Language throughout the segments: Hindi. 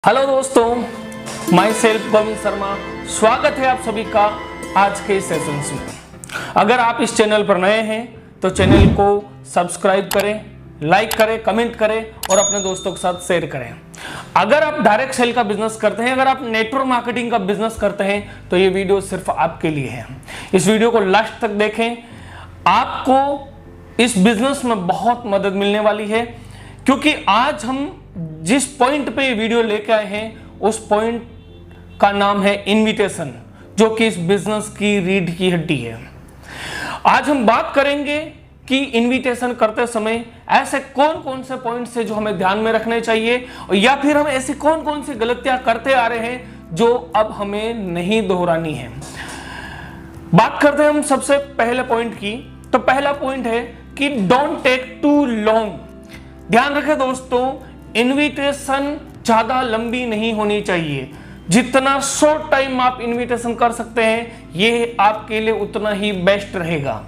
हेलो दोस्तों, माई सेल्फ गोविंद शर्मा। स्वागत है आप सभी का आज के सेशन में। अगर आप इस चैनल पर नए हैं तो चैनल को सब्सक्राइब करें, लाइक करें, कमेंट करें और अपने दोस्तों के साथ शेयर करें। अगर आप डायरेक्ट सेल का बिजनेस करते हैं, अगर आप नेटवर्क मार्केटिंग का बिजनेस करते हैं तो ये वीडियो सिर्फ आपके लिए है। इस वीडियो को लास्ट तक देखें, आपको इस बिजनेस में बहुत मदद मिलने वाली है, क्योंकि आज हम जिस पॉइंट पे ये वीडियो लेके आए हैं उस पॉइंट का नाम है इनविटेशन, जो कि इस बिजनेस की रीढ़ की हड्डी है। आज हम बात करेंगे कि इनविटेशन करते समय ऐसे कौन कौन से पॉइंट्स है जो हमें ध्यान में रखने चाहिए, या फिर हम ऐसी कौन कौन सी गलतियां करते आ रहे हैं जो अब हमें नहीं दोहरानी है। बात करते हैं हम सबसे पहले पॉइंट की। तो पहला पॉइंट है कि डोंट टेक टू लॉन्ग। ध्यान रखें दोस्तों, इनविटेशन ज्यादा लंबी नहीं होनी चाहिए। जितना शॉर्ट टाइम आप इनविटेशन कर सकते हैं ये आपके लिए उतना ही बेस्ट रहेगा।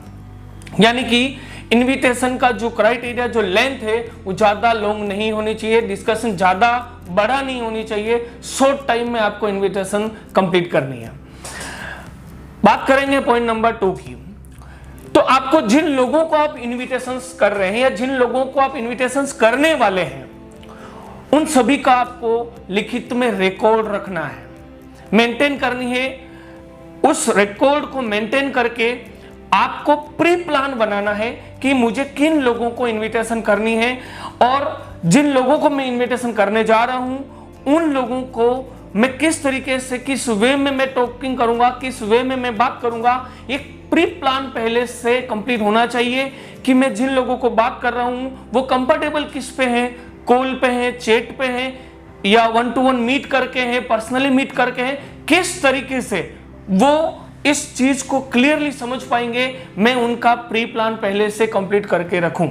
यानी कि इनविटेशन का जो क्राइटेरिया, जो लेंथ है वो ज्यादा लॉन्ग नहीं होनी चाहिए, डिस्कशन ज्यादा बड़ा नहीं होनी चाहिए। शॉर्ट टाइम में आपको इनविटेशन कंप्लीट करनी है। बात करेंगे पॉइंट नंबर 2 की। तो आपको जिन लोगों को आप इनविटेशंस कर रहे हैं या जिन लोगों को आप इनविटेशंस करने वाले हैं उन सभी का आपको लिखित में रिकॉर्ड रखना है, मेंटेन करनी है। उस रिकॉर्ड को मेंटेन करके आपको प्री प्लान बनाना है कि मुझे किन लोगों को इनविटेशन करनी है, और जिन लोगों को मैं इनविटेशन करने जा रहा हूं उन लोगों को मैं किस तरीके से, किस वे में मैं टॉकिंग करूंगा, किस वे में मैं बात करूंगा। एक प्री प्लान पहले से कंप्लीट होना चाहिए कि मैं जिन लोगों को बात कर रहा हूं वो कंफर्टेबल किस पे हैं, कॉल पे हैं, चैट पे हैं, या 1-to-1 मीट करके हैं, पर्सनली मीट करके हैं, किस तरीके से वो इस चीज को क्लियरली समझ पाएंगे, मैं उनका प्री प्लान पहले से कंप्लीट करके रखूं।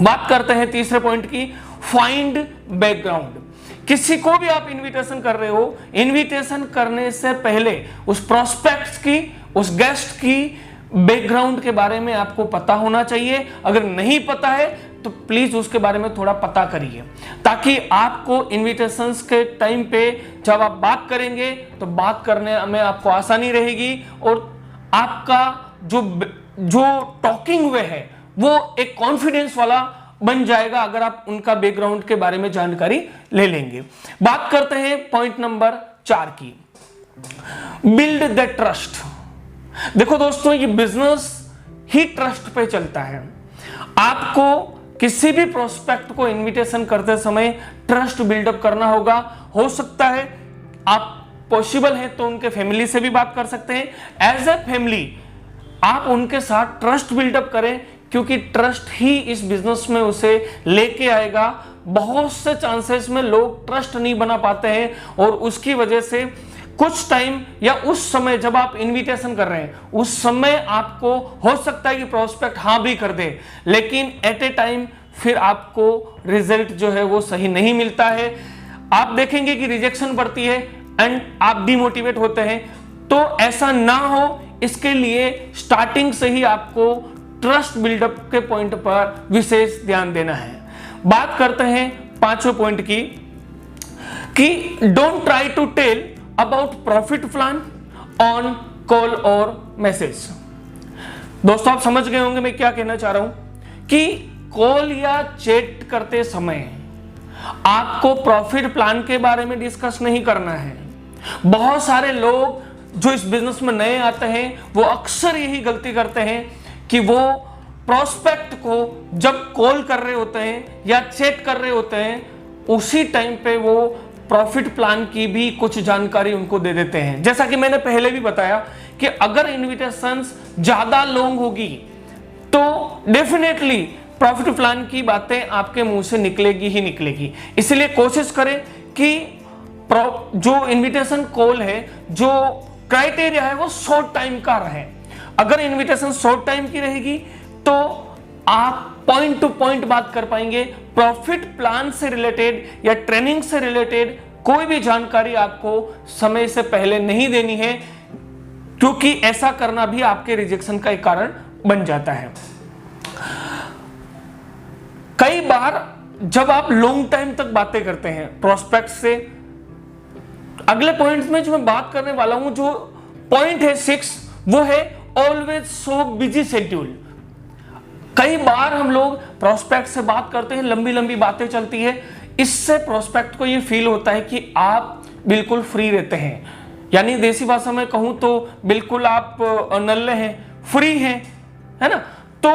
बात करते हैं तीसरे पॉइंट की, फाइंड बैकग्राउंड। किसी को भी आप इनविटेशन कर रहे हो, इनविटेशन करने से पहले उस प्रोस्पेक्ट्स की, उस गेस्ट की बैकग्राउंड के बारे में आपको पता होना चाहिए। अगर नहीं पता है तो प्लीज उसके बारे में थोड़ा पता करिए, ताकि आपको इनविटेशंस के टाइम पे जब आप बात करेंगे तो बात करने में आपको आसानी रहेगी, और आपका जो टॉकिंग वे है वो एक कॉन्फिडेंस वाला बन जाएगा अगर आप उनका बैकग्राउंड के बारे में जानकारी ले लेंगे। बात करते हैं पॉइंट नंबर 4 की, बिल्ड द ट्रस्ट। देखो दोस्तों, ये बिजनेस ही ट्रस्ट पे चलता है। आपको किसी भी प्रोस्पेक्ट को इनविटेशन करते समय ट्रस्ट बिल्डअप करना होगा। हो सकता है आप पॉसिबल है तो उनके फैमिली से भी बात कर सकते हैं। एज ए फैमिली आप उनके साथ ट्रस्ट बिल्डअप करें, क्योंकि ट्रस्ट ही इस बिजनेस में उसे लेके आएगा। बहुत से चांसेस में लोग ट्रस्ट नहीं बना पाते हैं, और उसकी वजह से कुछ टाइम या उस समय जब आप इनविटेशन कर रहे हैं उस समय आपको हो सकता है कि प्रोस्पेक्ट हाँ भी कर दे, लेकिन एट ए टाइम फिर आपको रिजल्ट जो है वो सही नहीं मिलता है। आप देखेंगे कि रिजेक्शन बढ़ती है एंड आप डिमोटिवेट होते हैं। तो ऐसा ना हो, इसके लिए स्टार्टिंग से ही आपको ट्रस्ट बिल्डअप के पॉइंट पर विशेष ध्यान देना है। बात करते हैं 5वें पॉइंट की, कि don't try to tell about profit plan on call और मैसेज। दोस्तों, आप समझ गए होंगे मैं क्या कहना चाह रहा हूं, कि कॉल या चैट करते समय आपको प्रॉफिट प्लान के बारे में डिस्कस नहीं करना है। बहुत सारे लोग जो इस बिजनेस में नए आते हैं वो अक्सर यही गलती करते हैं कि वो प्रोस्पेक्ट को जब कॉल कर रहे होते हैं या चैट कर रहे होते हैं उसी टाइम पे वो प्रॉफिट प्लान की भी कुछ जानकारी उनको दे देते हैं। जैसा कि मैंने पहले भी बताया कि अगर इनविटेशंस ज्यादा लॉन्ग होगी तो डेफिनेटली प्रॉफिट प्लान की बातें आपके मुंह से निकलेगी ही निकलेगी। इसलिए कोशिश करें कि जो इनविटेशन कॉल है, जो क्राइटेरिया है वो शॉर्ट टाइम का रहे। अगर इनविटेशन शॉर्ट टाइम की रहेगी तो आप पॉइंट टू पॉइंट बात कर पाएंगे। प्रॉफिट प्लान से रिलेटेड या ट्रेनिंग से रिलेटेड कोई भी जानकारी आपको समय से पहले नहीं देनी है, क्योंकि ऐसा करना भी आपके रिजेक्शन का एक कारण बन जाता है। कई बार जब आप लॉन्ग टाइम तक बातें करते हैं प्रोस्पेक्ट से, अगले पॉइंट में जो मैं बात करने वाला हूं, जो पॉइंट है 6, वो है ऑलवेज सो बिजी शेड्यूल। कई बार हम लोग प्रोस्पेक्ट से बात करते हैं, लंबी लंबी बातें चलती है, इससे प्रोस्पेक्ट को ये फील होता है कि आप बिल्कुल फ्री रहते हैं, यानी देसी भाषा में कहूं तो बिल्कुल आप नल्ले हैं, फ्री हैं, है ना। तो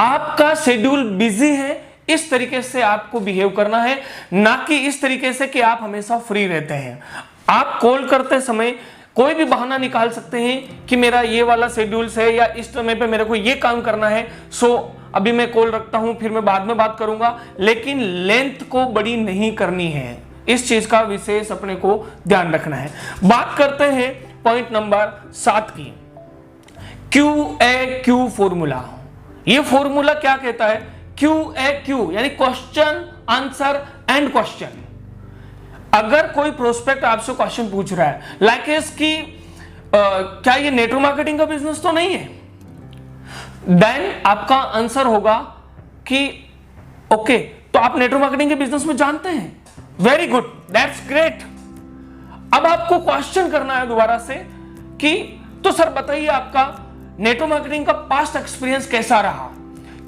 आपका शेड्यूल बिजी है, इस तरीके से आपको बिहेव करना है, ना कि इस तरीके से कि आप हमेशा फ्री रहते हैं। आप कॉल करते समय कोई भी बहाना निकाल सकते हैं कि मेरा ये वाला शेड्यूल है या इस समय पे मेरे को ये काम करना है, सो अभी मैं कॉल रखता हूं, फिर मैं बाद में बात करूंगा, लेकिन लेंथ को बड़ी नहीं करनी है। इस चीज का विशेष अपने को ध्यान रखना है। बात करते हैं पॉइंट नंबर 7 की, QAQ फॉर्मूला। ये फॉर्मूला क्या कहता है? QAQ यानी क्वेश्चन आंसर एंड क्वेश्चन। अगर कोई प्रोस्पेक्ट आपसे क्वेश्चन पूछ रहा है लाइक कि क्या ये नेटवर्क मार्केटिंग का बिजनेस तो नहीं है, देन आपका आंसर होगा कि ओके, तो आप नेटवर्क मार्केटिंग के बिजनेस में जानते हैं, वेरी गुड, दैट्स ग्रेट। अब आपको क्वेश्चन करना है दोबारा से कि तो सर बताइए आपका नेटवर्क मार्केटिंग का पास्ट एक्सपीरियंस कैसा रहा,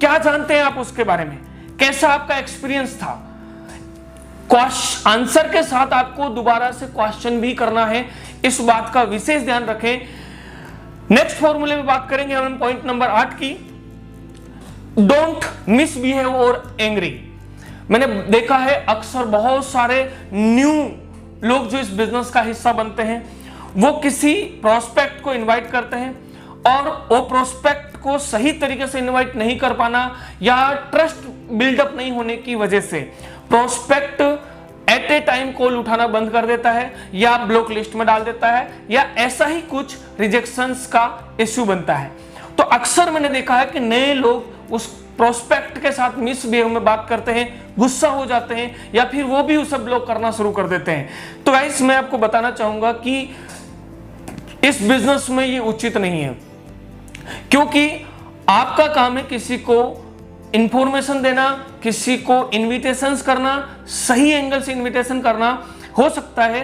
क्या जानते हैं आप उसके बारे में, कैसा आपका एक्सपीरियंस था। आंसर के साथ आपको दोबारा से क्वेश्चन भी करना है, इस बात का विशेष ध्यान रखें। नेक्स्ट फॉर्मूले में बात करेंगे हम पॉइंट नंबर 8 की, डोंट मिसबिहेव और एंग्री। मैंने देखा है अक्सर बहुत सारे न्यू लोग जो इस बिजनेस का हिस्सा बनते हैं, वो किसी प्रोस्पेक्ट को इनवाइट करते हैं और वो प्रोस्पेक्ट को सही तरीके से इनवाइट नहीं कर पाना या ट्रस्ट बिल्डअप नहीं होने की वजह से prospect at a time call उठाना बंद कर देता है या ब्लॉक लिस्ट में डाल देता है या ऐसा ही कुछ रिजेक्शंस का इश्यू बनता है। तो अक्सर मैंने देखा है कि नए लोग उस प्रोस्पेक्ट के साथ मिसबिहेव में बात करते हैं, गुस्सा हो जाते हैं या फिर वो भी उसे ब्लॉक करना शुरू कर देते हैं। तो गाइस मैं आपको बताना चाहूंगा कि इस बिजनेस में ये उचित नहीं है, क्योंकि आपका काम है किसी को इंफॉर्मेशन देना, किसी को इनविटेशंस करना, सही एंगल से इनविटेशन करना। हो सकता है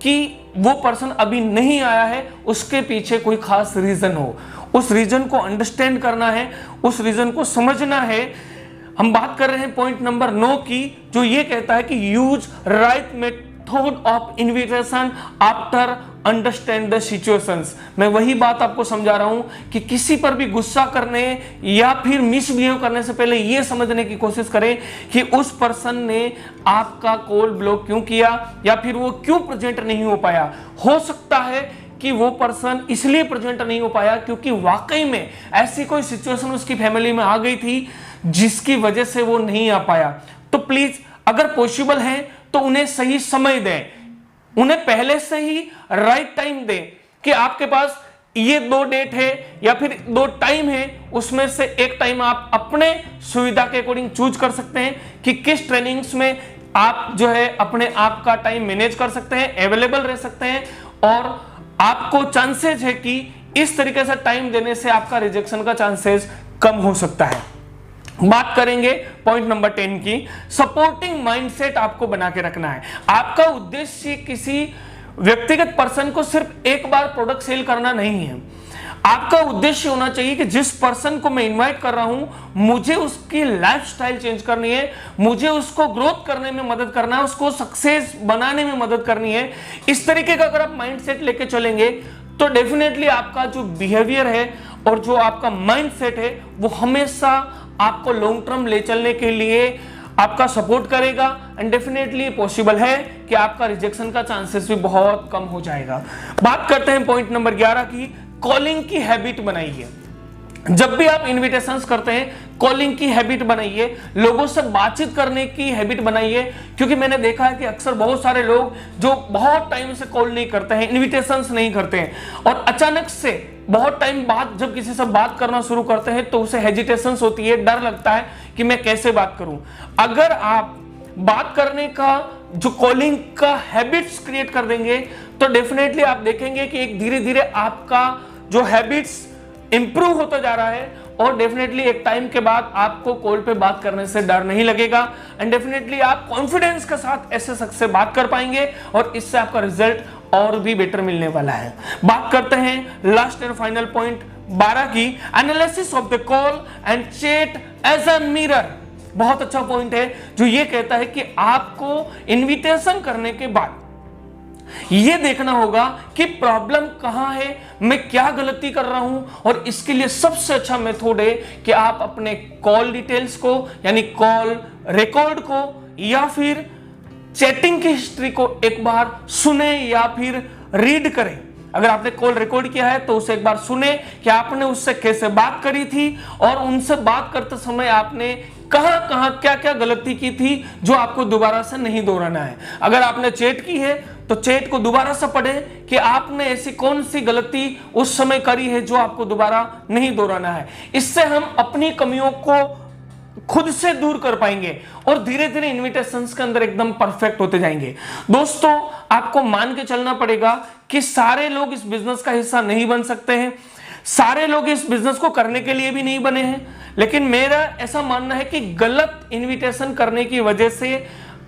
कि वो पर्सन अभी नहीं आया है, उसके पीछे कोई खास रीजन हो, उस रीजन को अंडरस्टैंड करना है, उस रीजन को समझना है। हम बात कर रहे हैं पॉइंट नंबर 9 की, जो ये कहता है कि use right method of invitation after understand the situations. मैं वही बात आपको समझा रहा हूं कि किसी पर भी गुस्सा करने या फिर मिसबिहेव करने से पहले यह समझने की कोशिश करें कि उस पर्सन ने आपका कॉल ब्लॉक क्यों किया या फिर वो क्यों प्रेजेंट नहीं हो पाया। हो सकता है कि वो पर्सन इसलिए प्रेजेंट नहीं हो पाया क्योंकि वाकई में ऐसी कोई सिचुएशन उसकी फैमिली में आ गई थी जिसकी वजह से वो नहीं आ पाया। तो प्लीज अगर पॉसिबल है तो उन्हें सही समय दें, उन्हें पहले से ही राइट टाइम दें कि आपके पास ये 2 डेट है या फिर 2 टाइम है, उसमें से एक टाइम आप अपने सुविधा के अकॉर्डिंग चूज कर सकते हैं कि किस ट्रेनिंग्स में आप जो है अपने आप का टाइम मैनेज कर सकते हैं, अवेलेबल रह सकते हैं और आपको चांसेस है कि इस तरीके से टाइम देने से आपका रिजेक्शन का चांसेस कम हो सकता है। बात करेंगे पॉइंट नंबर 10 की, सपोर्टिंग माइंडसेट आपको बना के रखना है। आपका उद्देश्य किसी व्यक्तिगत पर्सन को सिर्फ एक बार प्रोडक्ट सेल करना नहीं है। आपका उद्देश्य होना चाहिए कि जिस पर्सन को मैं इनवाइट कर रहा हूं, मुझे उसकी लाइफस्टाइल चेंज करनी है, मुझे उसको ग्रोथ करने में मदद करना है, उसको सक्सेस बनाने में मदद करनी है। इस तरीके का अगर आप माइंडसेट लेके चलेंगे तो डेफिनेटली आपका जो बिहेवियर है और जो आपका माइंडसेट है वो हमेशा आपको लॉन्ग टर्म ले चलने के लिए आपका सपोर्ट करेगा एंड डेफिनेटली पॉसिबल है कि आपका रिजेक्शन का चांसेस भी बहुत कम हो जाएगा। बात करते हैं पॉइंट नंबर 11 की, कॉलिंग की हैबिट बनाइए। जब भी आप इनविटेशंस करते हैं कॉलिंग की हैबिट बनाइए, लोगों से बातचीत करने की हैबिट बनाइए, क्योंकि मैंने देखा है कि अक्सर बहुत सारे लोग जो बहुत टाइम से कॉल नहीं करते हैं, इनविटेशंस नहीं करते हैं और अचानक से बहुत टाइम बाद जब किसी से बात करना शुरू करते हैं तो उसे हेजिटेशंस होती है, डर लगता है कि मैं कैसे बात करूं। अगर आप बात करने का जो कॉलिंग का हैबिट्स क्रिएट कर देंगे तो डेफिनेटली आप देखेंगे कि एक धीरे धीरे आपका जो हैबिट्स इंप्रूव होता जा रहा है और डेफिनेटली एक टाइम के बाद आपको कॉल पे बात करने से डर नहीं लगेगा एंड डेफिनेटली आप कॉन्फिडेंस के साथ ऐसे शख्स से बात कर पाएंगे और इससे आपका रिजल्ट और भी बेटर मिलने वाला है। बात करते हैं लास्ट एंड फाइनल पॉइंट 12 की, analysis of the call and chat as a mirror. बहुत अच्छा पॉइंट है जो ये कहता है कि आपको इनविटेशन करने के बाद ये देखना होगा कि प्रॉब्लम कहां है, मैं क्या गलती कर रहा हूं, और इसके लिए सबसे अच्छा मेथड है कि आप अपने कॉल डिटेल्स को यानी कॉल रिकॉर्ड को या फिर चैटिंग की हिस्ट्री को एक बार सुने या फिर रीड करें। अगर आपने कॉल रिकॉर्ड किया है तो उसे एक बार सुने कि आपने उससे कैसे बात करी थी और उनसे बात करते समय आपने कहां कहां क्या क्या गलती की थी जो आपको दोबारा से नहीं दोहराना है। अगर आपने चैट की है तो चैट को दोबारा से पढ़ें कि आपने ऐसी कौन सी गलती उस समय करी है जो आपको दोबारा नहीं दोहराना है। इससे हम अपनी कमियों को खुद से दूर कर पाएंगे और धीरे धीरे इन्विटेशंस के अंदर एकदम परफेक्ट होते जाएंगे। दोस्तों, आपको मान के चलना पड़ेगा कि सारे लोग इस बिजनेस का हिस्सा नहीं बन सकते हैं, सारे लोग इस बिजनेस को करने के लिए भी नहीं बने हैं, लेकिन मेरा ऐसा मानना है कि गलत इन्विटेशन करने की वजह से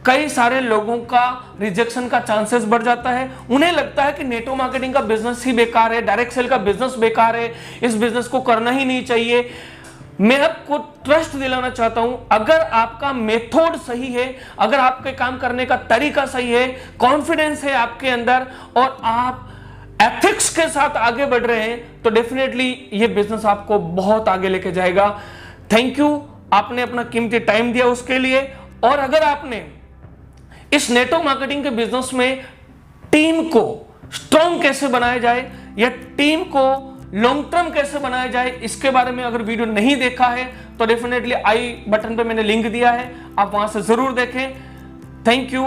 कई सारे लोगों का रिजेक्शन का चांसेस बढ़ जाता है। उन्हें लगता है कि नेटवर्क मार्केटिंग का बिजनेस ही बेकार है, डायरेक्ट सेल का बिजनेस बेकार है, इस बिजनेस को करना ही नहीं चाहिए। मैं आपको ट्रस्ट दिलाना चाहता हूं, अगर आपका मेथड सही है, अगर आपके काम करने का तरीका सही है, कॉन्फिडेंस है आपके अंदर और आप एथिक्स के साथ आगे बढ़ रहे हैं तो डेफिनेटली ये बिजनेस आपको बहुत आगे लेके जाएगा। थैंक यू, आपने अपना कीमती टाइम दिया उसके लिए। और अगर आपने इस नेटवर्क मार्केटिंग के बिजनेस में टीम को स्ट्रॉन्ग कैसे बनाया जाए या टीम को लॉन्ग टर्म कैसे बनाया जाए, इसके बारे में अगर वीडियो नहीं देखा है तो डेफिनेटली आई बटन पे मैंने लिंक दिया है, आप वहां से जरूर देखें। Thank you.